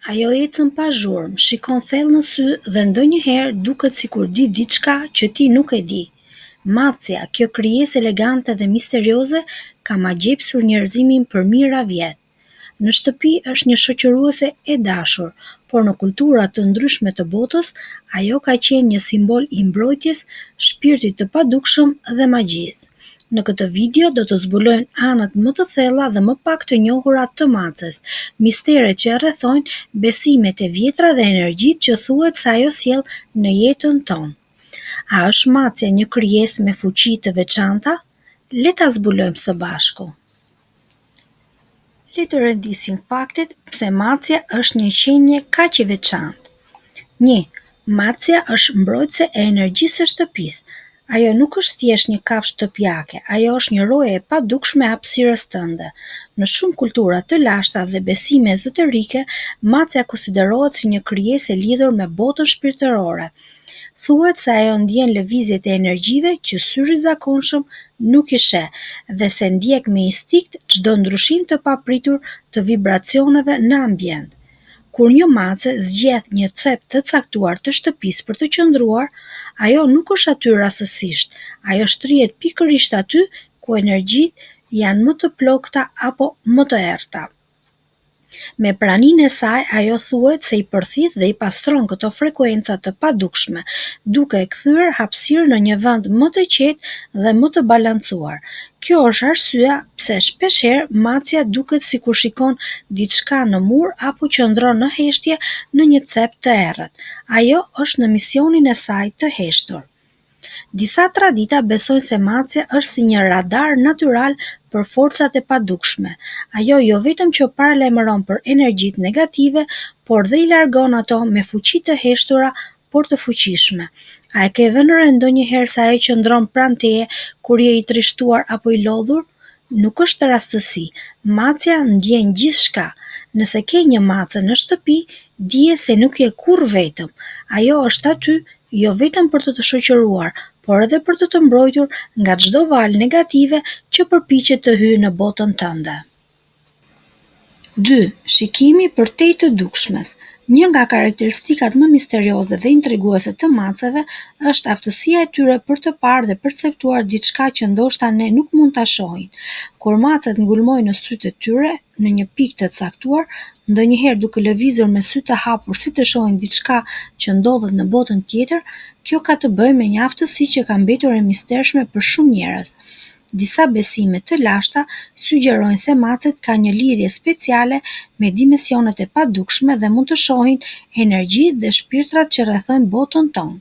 Ajo ecën pa zhurmë, shikon thellë në sy dhe ndonjëherë duket sikur di diçka që ti nuk e di. Macja, kjo krijesë elegante dhe misterioze, ka magjepsur njerëzimin për mijëra vjet. Në shtëpi është një shoqëruese e dashur, por në kultura të ndryshme të botës, ajo ka qenë një simbol i mbrojtjes, shpirtit të padukshëm dhe magjisë. Në këtë video do të zbulojmë anët më të thella dhe më pak të njohura të macës, misteret që e rrethojnë, besimet e vjetra dhe energjitë që thuhet se ajo sjell në jetën tonë. A është macja një krijesë me fuqi të veçanta? Le ta zbulojmë së bashku. Le të rendisim faktet pse macja është një qenie kaq e veçantë. 1. Macja është mbrojtëse e energjisë së shtëpisë. Ajo nuk është thjesht një kafshë shtëpiake, ajo është një roje e padukshme e hapësirës tënde. Në shumë kultura të lashta dhe besime ezoterike, macja konsiderohet si një krijesë e lidhur me botën shpirtërore. Thuhet se ajo ndjen lëvizjet e energjive që syri i zakonshëm nuk i sheh dhe se ndjek me instinkt çdo ndryshim të papritur të vibracioneve në ambient. Kur një mace zgjedh një cep të caktuar të shtëpisë për të qëndruar, ajo nuk është aty rastësisht, ajo shtrihet pikërisht aty ku energjitë janë më të plogta apo më të errta. Me praninë e saj, ajo thuhet se i përthith dhe i pastron këto frekuenca të padukshme, duke e kthyer hapësirën në një vend më të qetë dhe më të balancuar. Kjo është arsyeja pse shpeshherë macja duket sikur shikon diçka në mur apo qëndron në heshtje në një cep të errët. Ajo është në misionin e saj të heshtur. Disa tradita besojnë se macja është si një radar natyral për forcat e padukshme. Ajo jo vetëm që paralajmëron për energjitë negative, por dhe i largon ato me fuqi të heshtura por të fuqishme. A e ke vënë re ndonjëherë se ajo qëndron pranë teje kur je i trishtuar apo i lodhur? Nuk është rastësi. Macja ndjen gjithçka. Nëse ke një macë në shtëpi, dije se nuk je kurrë vetëm. Ajo është aty jo vetëm për të të shoqëruar, por edhe për të të mbrojtur nga çdo valë negative që përpiqet të hyjë në botën tënde. 2. Shikimi përtej të dukshmes. Një nga karakteristikat më misterioze dhe intriguese të macave është aftësia e tyre për të parë dhe perceptuar diçka që ndoshta ne nuk mund ta shohim. Kur macat ngulmojnë në sytë e tyre në një pikë të caktuar, ndonjëherë duke lëvizur me sy të hapur si të shohin diçka që ndodhet në botën tjetër, kjo ka të bëjë me një aftësi që ka mbetur e mistershme për shumë njerëz. Disa besime të lashta sugjerojnë se macet kanë një lidhje speciale me dimensionet e padukshme dhe mund të shohin energjitë dhe shpirtrat që rrethojnë botën tonë.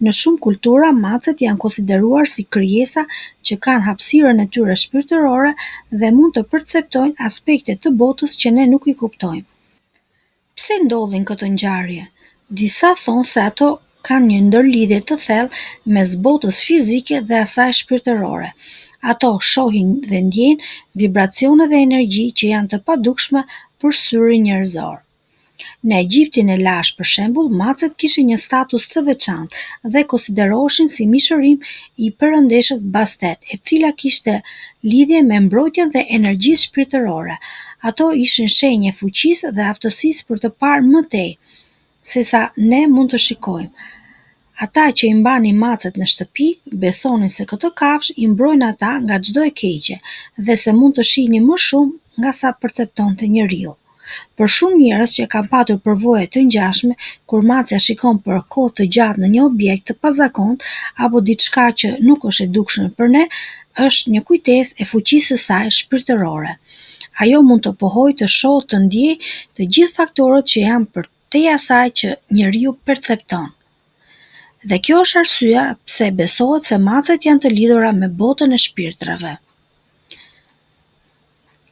Në shumë kultura, macet janë konsideruar si krijesa që kanë hapësirën e tyre shpirtërore dhe mund të perceptojnë aspekte të botës që ne nuk i kuptojmë. Pse ndodhin këto ngjarje? Disa thonë se ato kanë një ndërlidhje të thellë mes botës fizike dhe asaj shpirtërore. Ato shohin dhe ndjejnë vibracione dhe energji që janë të padukshme për syrin njerëzor. Në Egjiptin e lashtë, për shembull, macet kishin një status të veçantë dhe konsideroheshin si mishërim i perëndeshës Bastet, e cila kishte lidhje me mbrojtjen dhe energjisë shpirtërore. Ato ishin shenjë fuqisë dhe aftësisë për të parë më tej, sesa ne mund të shikojmë. Ata që i mbanin macet në shtëpi besonin se këto kafshë i mbrojnë ata nga çdo e keqe dhe se mund të shihnin më shumë nga sa perceptonte njeriu. Për shumë njerëz që kanë patur përvoje të ngjashme, kur macja shikon për kohë të gjatë në një objekt të pazakontë apo diçka që nuk është e dukshme për ne, është një kujtesë e fuqisë së saj shpirtërore. Ajo mund të pohojë, të shohë, të ndjejë të gjithë faktorët që janë përtej asaj që njeriu percepton. Dhe kjo është arsyeja pse besohet se macet janë të lidhura me botën e shpirtrave.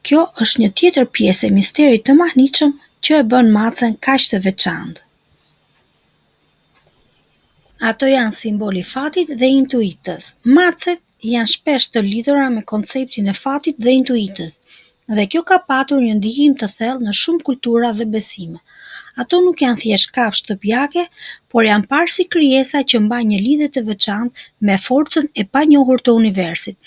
Kjo është një tjetër pjesë e misterit të mahnitshëm që e bën macen kaq të veçantë. Ato janë simboli i fatit dhe intuitës. Macet janë shpesh të lidhura me konceptin e fatit dhe intuitës, dhe kjo ka patur një ndihim të thellë në shumë kultura dhe besime. Ato nuk janë thjesht kafshë shtëpiake, por janë parë si krijesa që mbajnë një lidhje të veçantë me forcën e panjohur të universit,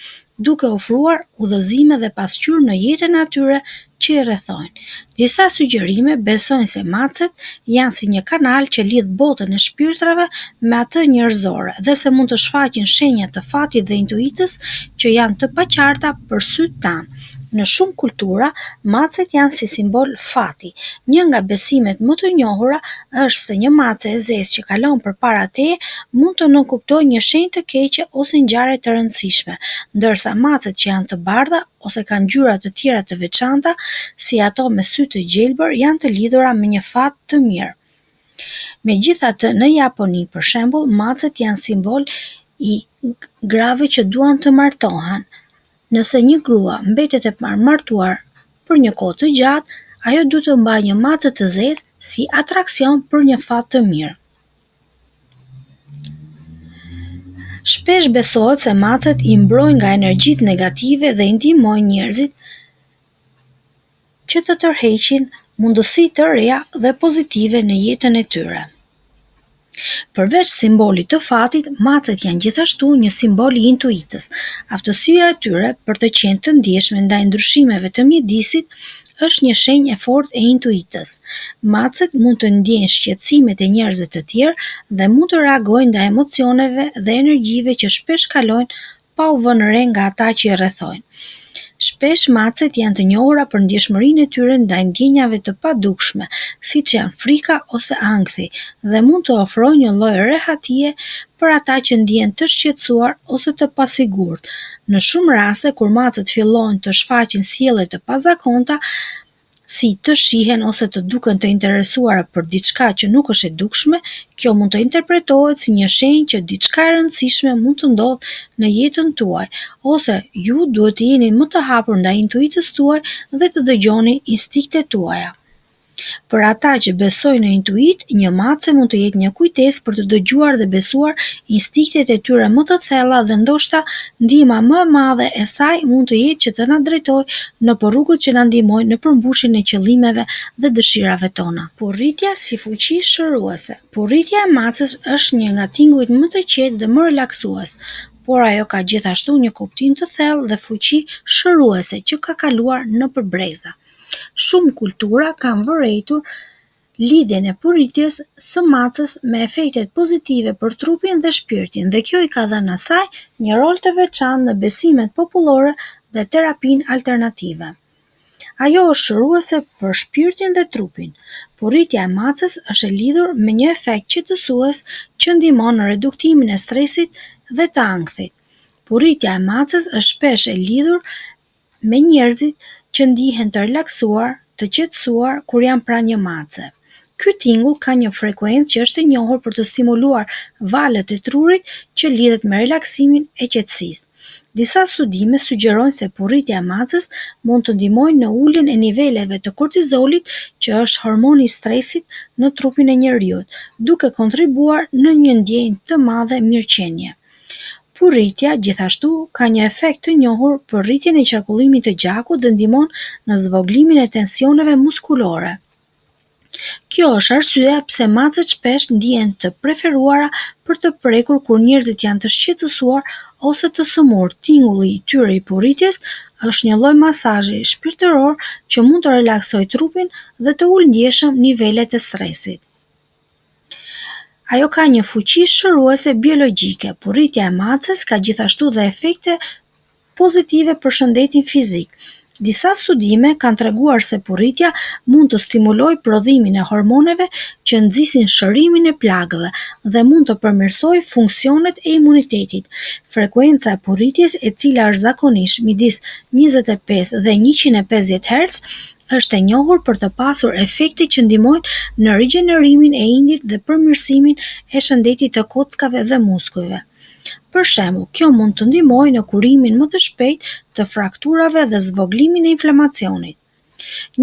duke ofruar udhëzime dhe pasqyrë në jetën e atyre që i rrethojnë. Disa sugjerime besojnë se macet janë si një kanal që lidh botën e shpirtrave me atë njerëzore dhe se mund të shfaqin shenja të fatit dhe intuitës që janë të paqarta për sytë tanë. Në shumë kultura, macet janë si simbol fati. Një nga besimet më të njohura është se një mace e zezë që kalon përpara teje mund të nënkuptojë një shenjë të keqe ose ngjarje të rëndësishme, ndërsa macet që janë të bardha ose kanë ngjyra të tjera të veçanta, si ato me sy të gjelbër, janë të lidhura me një fat të mirë. Megjithatë, në Japoni, për shembull, macet janë simbol i grave që duan të martohen. Nëse një grua mbetet e martuar për një kohë të gjatë, ajo duhet të mbajë një mace të zezë si atraksion për një fat të mirë. Shpesh besohet se macet i mbrojnë nga energjitë negative dhe i ndihmojnë njerëzit që të tërheqin mundësi të reja dhe pozitive në jetën e tyre. Përveç simbolit të fatit, macet janë gjithashtu një simbol i intuitës. Aftësia e tyre për të qenë të ndjeshme ndaj ndryshimeve të mjedisit është një shenjë e fortë e intuitës. Macet mund të ndjejnë shqetësimet e njerëzve të tjerë dhe mund të reagojnë ndaj emocioneve dhe energjive që shpesh kalojnë pa u vënë re nga ata që i rrethojnë. Shpesh macet janë të njohura për ndjeshmërinë e tyre ndaj ndjenjave të padukshme, siç janë frika ose ankthi, dhe mund të ofrojnë një lloj rehatie për ata që ndihen të shqetësuar ose të pasigurt. Në shumë raste, kur macet fillojnë të shfaqin sjellje të pazakonta, si të shihen ose të duken të interesuara për diçka që nuk është e dukshme, kjo mund të interpretohet si një shenjë që diçka e rëndësishme mund të ndodhë në jetën tuaj, ose ju duhet të jeni më të hapur ndaj intuitës tuaj dhe të dëgjoni instiktet tuaja. Për ata që besojnë në intuit, një mace mund të jetë një kujtesë për të dëgjuar dhe besuar instiktet e tyre më të thella dhe ndoshta ndihma më e madhe e saj mund të jetë që të na drejtojë nëpër rrugët që na ndihmojnë në përmbushjen e qëllimeve dhe dëshirave tona. Porritja si fuqi shëruese. Porritja e macës është një nga tingujt më të qetë dhe më relaksues, por ajo ka gjithashtu një kuptim të thellë dhe fuqi shëruese që ka kaluar nëpër breza. Shumë kultura kanë vërejtur lidhjen e porritjes së macës me efektet pozitive për trupin dhe shpirtin, dhe kjo i ka dhënë asaj një rol të veçantë në besimet popullore dhe terapinë alternative. Ajo është shëruese për shpirtin dhe trupin. Porritja e macës është e lidhur me një efekt qetësues që ndihmon në reduktimin e stresit dhe të ankthit. Porritja e macës është shpesh e lidhur me njerëzit që ndihen të relaksuar, të qetësuar kur janë pranë një mace. Ky tingull ka një frekuencë që është e njohur për të stimuluar valët e trurit që lidhet me relaksimin e qetësisë. Disa studime sugjerojnë se porritja e macës mund të ndihmojë në uljen e niveleve të kortizolit, që është hormoni i stresit në trupin e njeriut, duke kontribuar në një ndjenjë të madhe mirëqenie. Porritja gjithashtu ka një efekt të njohur për rritjen e qarkullimit të gjakut dhe ndihmon në zvoglimin e tensioneve muskulore. Kjo është arsyeja pse macet shpesh ndihen të preferuara për të prekur kur njerëzit janë të shqetësuar ose të sëmurë. Tingulli i tyre i porritjes është një lloj masazhi shpirtëror që mund të relaksojë trupin dhe të ulë ndjeshëm nivelet e stresit. Ajo ka një fuqi shëruese biologjike. Porritja e macës ka gjithashtu dhe efekte pozitive për shëndetin fizik. Disa studime kanë treguar se porritja mund të stimulojë prodhimin e hormoneve që nxisin shërimin e plagëve dhe mund të përmirësojë funksionet e imunitetit. Frekuenca e porritjes, e cila është zakonisht midis 25 dhe 150 Hz, është e njohur për të pasur efekte që ndihmojnë në rigjenerimin e indit dhe përmirësimin e shëndetit të kockave dhe muskujve. Për shembull, kjo mund të ndihmojë në kurimin më të shpejtë të frakturave dhe zvoglimin e inflamacionit.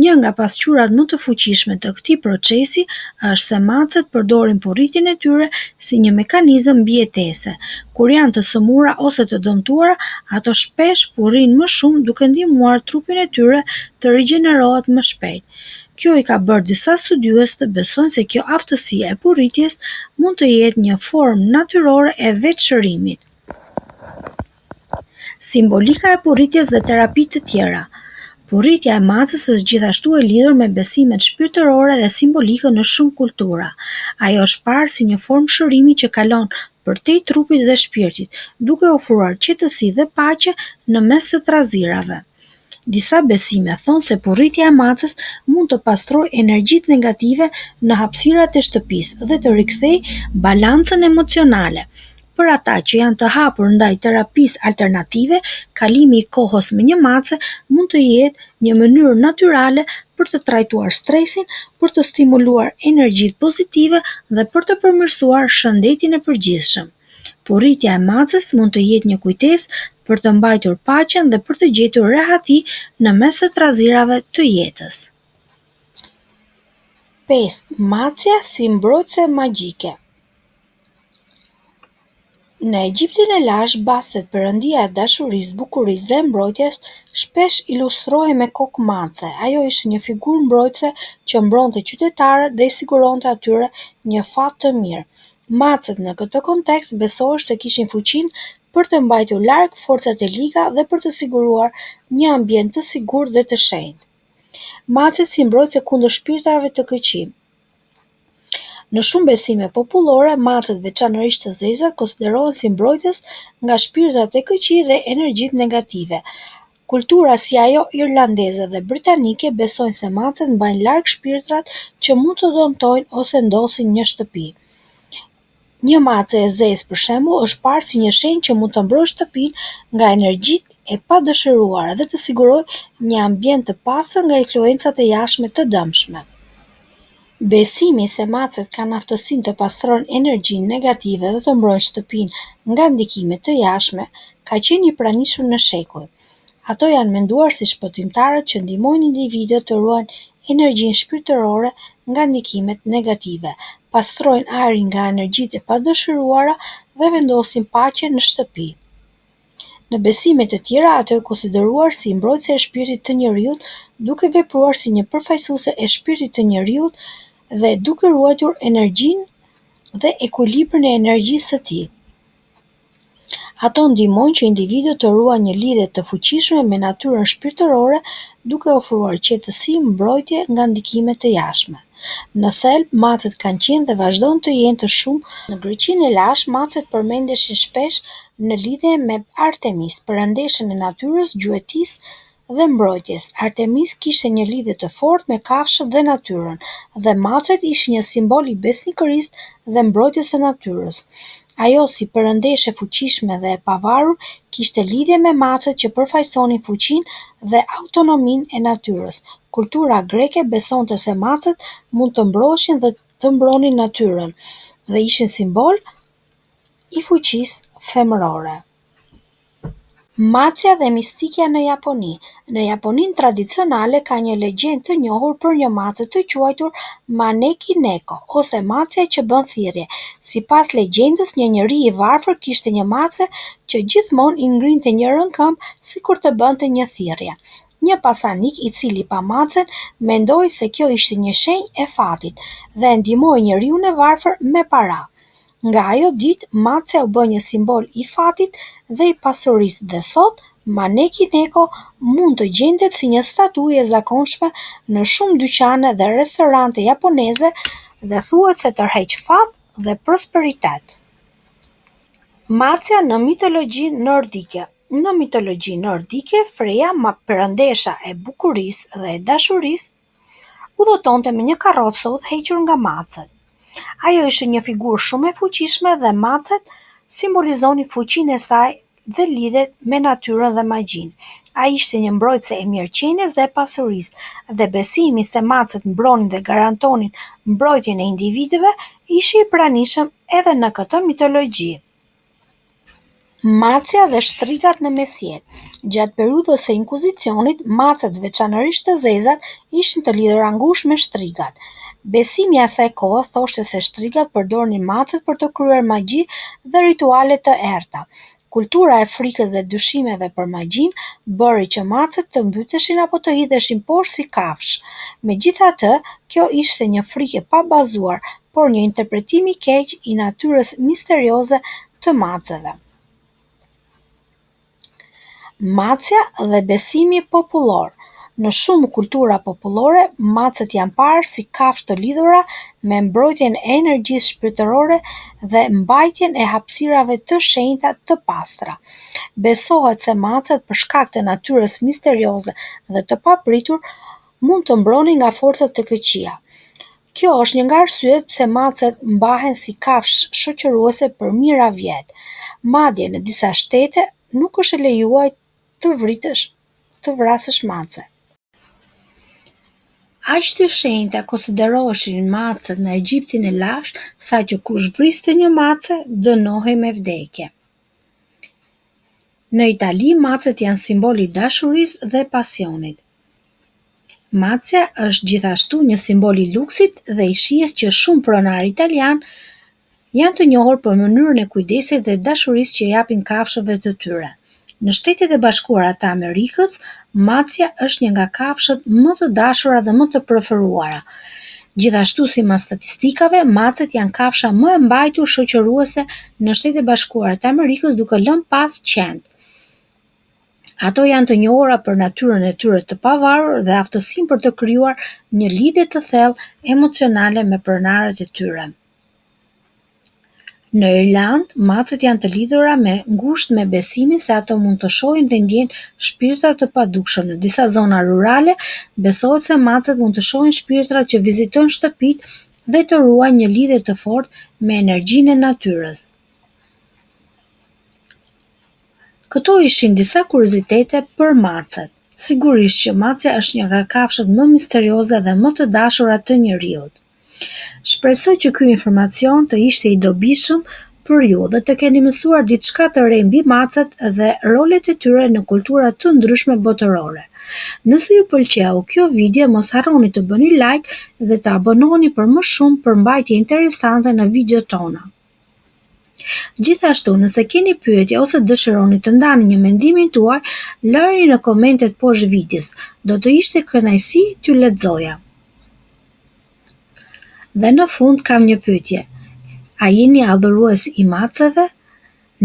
Një nga pasqyrat më të fuqishme të këtij procesi është se macet përdorin porritjen e tyre si një mekanizëm mbijetese. Kur janë të sëmura ose të dëmtuara, ato shpesh porrin më shumë, duke ndihmuar trupin e tyre të rigjenerohet më shpejt. Kjo i ka bërë disa studiues të besojnë se kjo aftësi e porritjes mund të jetë një formë natyrore e vetëshërimit. Simbolika e porritjes dhe terapitë të tjera. Porritja e macës është gjithashtu e lidhur me besimet shpirtërore dhe simbolike në shumë kultura. Ajo është parë si një formë shërimi që kalon përtej trupit dhe shpirtit, duke ofruar qetësi dhe paqe në mes të trazirave. Disa besime thonë se porritja e macës mund të pastrojë energjitë negative në hapësirat e shtëpisë dhe të rikthejë balancën emocionale. Për ata që janë të hapur ndaj terapisë alternative, kalimi i kohës me një mace mund të jetë një mënyrë natyrale për të trajtuar stresin, për të stimuluar energjitë pozitive dhe për të përmirësuar shëndetin e përgjithshëm. Porritja e macës mund të jetë një kujtesë për të mbajtur paqen dhe për të gjetur rehati në mes të trazirave të jetës. 5. Macja si mbrojtëse magjike. Në Egjiptin e lashtë, bastet perëndia e dashurisë, bukurisë dhe mbrojtjes shpesh ilustrohej me kokë mace. Ajo ishte një figurë mbrojtëse që mbronte qytetarët dhe i siguronte atyre një fat të mirë. Macet në këtë kontekst besohej se kishin fuqinë për të mbajtur larg forcat e liga dhe për të siguruar një ambient të sigurt dhe të shenjtë. Macet si mbrojtëse kundër shpirtërave të këqij. Në shumë besime popullore, macet veçanërisht të zeza konsiderohen si mbrojtës nga shpirtrat e këqij dhe energjitë negative. Kultura si ajo irlandeze dhe britanike besojnë se macet mbajnë larg shpirtrat që mund të dëmtojnë ose ndosin një shtëpi. Një mace e zezë për shembull është parë si një shenjë që mund të mbrojë shtëpinë nga energjitë e padëshiruara dhe të sigurojë një ambient të pastër nga influencat e jashtme të dëmshme. Besimi se macet kanë aftësinë të pastrojnë energjinë negative dhe të mbrojnë shtëpinë nga ndikime të jashtme ka qenë i pranishëm në shekuj. Ato janë menduar si shpëtimtarët që ndihmojnë individët të ruajnë energjinë shpirtërore nga ndikimet negative, pastrojnë ajrin nga energjitë e padëshiruara dhe vendosin paqe në shtëpi. Në besime të tjera, ato janë konsideruar si mbrojtëse e shpirtit të njerëzit, duke vepruar si një përfaqësuese e shpirtit të njerëzit dhe duke ruajtur energjinë dhe ekuilibrin e energjisë së tij. Ato ndihmojnë që individët të ruajnë një lidhje të fuqishme me natyrën shpirtërore, duke ofruar qetësi, mbrojtje nga ndikimet të jashtme. Në thelb, macet kanë qenë dhe vazhdojnë të jenë të shumë. Në Greqinë e lashtë, macet përmendeshin shpesh në lidhje me Artemis, perëndeshën e natyrës, gjuetisë dhe mbrojtjes. Artemis kishte një lidhje të fortë me kafshët dhe natyrën, dhe macet ishin një simbol i besnikërisë dhe mbrojtjes së natyrës. Ajo si perëndeshe fuqishme dhe e pavarur kishte lidhje me macet që përfaqësonin fuqinë dhe autonominë e natyrës. Kultura greke besonte se macet mund të mbroheshin dhe të mbronin natyrën dhe ishin simbol i fuqisë femërore. Macja dhe mistikja në Japoni. Në Japoninë tradicionale ka një legjendë të njohur për një mace të quajtur Maneki Neko ose macja që bën thirrje. Sipas legjendës, një njeri i varfër kishte një mace që gjithmonë i ngrinte njërin këmbë sikur të bënte një thirrje. Një pasanik i cili pa macen mendoi se kjo ishte një shenjë e fatit dhe e ndihmoi njeriun e varfër me para. Nga ajo ditë, macja u bë një simbol i fatit dhe i pasurisë dhe sot, Maneki Neko mund të gjendet si një statujë e zakonshme në shumë dyqane dhe restorante japoneze dhe thuhet se tërheq fat dhe prosperitet. Macja në mitologjinë nordike. Në mitologjinë nordike, Freja, perëndesha e bukurisë dhe e dashurisë, udhëtonte me një karrocë të udhëhequr nga macet. Ajo ishte një figurë shumë e fuqishme dhe macet simbolizonin fuqinë e saj dhe lidhet me natyrën dhe magjinë. Ai ishte një mbrojtëse e mirëqenies dhe e pasurisë dhe besimi se macet mbronin dhe garantonin mbrojtjen e individëve ishte i pranishëm edhe në këtë mitologji. Macja dhe shtrigat në mesjetë. Gjatë periudhës së inkuzicionit, macet veçanërisht të zezat ishin të lidhura ngushtë me shtrigat. Besimi i asaj kohe thoshte se shtrigat përdornin macet për të kryer magji dhe rituale të errta. Kultura e frikës dhe dyshimeve për magjinë bëri që macet të mbyteshin apo të hidheshin poshtë si kafshë. Megjithatë, kjo ishte një frikë e pabazuar, por një interpretim i keq i natyrës misterioze të maceve. Macja dhe besimi popullor. Në shumë kultura popullore, macet janë parë si kafshë të lidhura me mbrojtjen e energjisë shpirtërore dhe mbajtjen e hapësirave të shenjta të pastra. Besohet se macet, për shkak të natyrës misterioze dhe të papritur, mund të mbronin nga forcat të këqija. Kjo është një nga arsyet pse macet mbahen si kafshë shoqëruese për mijëra vjet. Madje në disa shtete nuk është e lejuar të vrasësh mace. Aq të shenjta konsideroheshin macet në Egjiptin e lashtë, saqë kush vriste një mace dënohej me vdekje. Në Itali, macet janë simbol i dashurisë dhe pasionit. Macja është gjithashtu një simbol i luksit dhe i shijes që shumë pronarë italian janë të njohur për mënyrën e kujdesit dhe dashurisë që japin kafshëve të tyre. Në Shtetet e Bashkuara të Amerikës, macja është një nga kafshët më të dashura dhe më të preferuara. Gjithashtu, sipas statistikave, macet janë kafsha më e mbajtur shoqëruese në Shtetet e Bashkuara të Amerikës, duke lënë pas qent. Ato janë të njohura për natyrën e tyre të pavarur dhe aftësinë për të krijuar një lidhje të thellë emocionale me pronarët e tyre. Në Irland, macet janë të lidhura ngushtë me besimin se ato mund të shohin dhe ndjejnë shpirtra të padukshëm. Në disa zona rurale, besohet se macet mund të shohin shpirtra që vizitojnë shtëpitë dhe të ruajnë një lidhje të fortë me energjinë e natyrës. Këto ishin disa kuriozitete për macet. Sigurisht që macja është një nga kafshët më misterioze dhe më të dashura të njerëzit. Shpresoj që ky informacion të ishte i dobishëm për ju dhe të keni mësuar diçka të re mbi macet dhe rolet e tyre në kultura të ndryshme botërore. Nëse ju pëlqeu kjo video, mos harroni të bëni like dhe të abonoheni për më shumë përmbajtje interesante në videot tona. Gjithashtu, nëse keni pyetje ose dëshironi të ndani një mendimin tuaj, lërini në komentet poshtë videos. Do të ishte kënaqësi t'ju lexoja. Dhe në fund kam një pyetje. A jeni adhurues i maceve?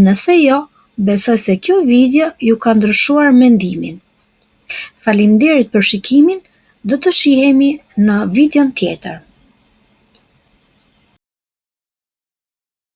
Nëse jo, besoj se kjo video ju ka ndryshuar mendimin. Faleminderit për shikimin, do të shihemi në videon tjetër.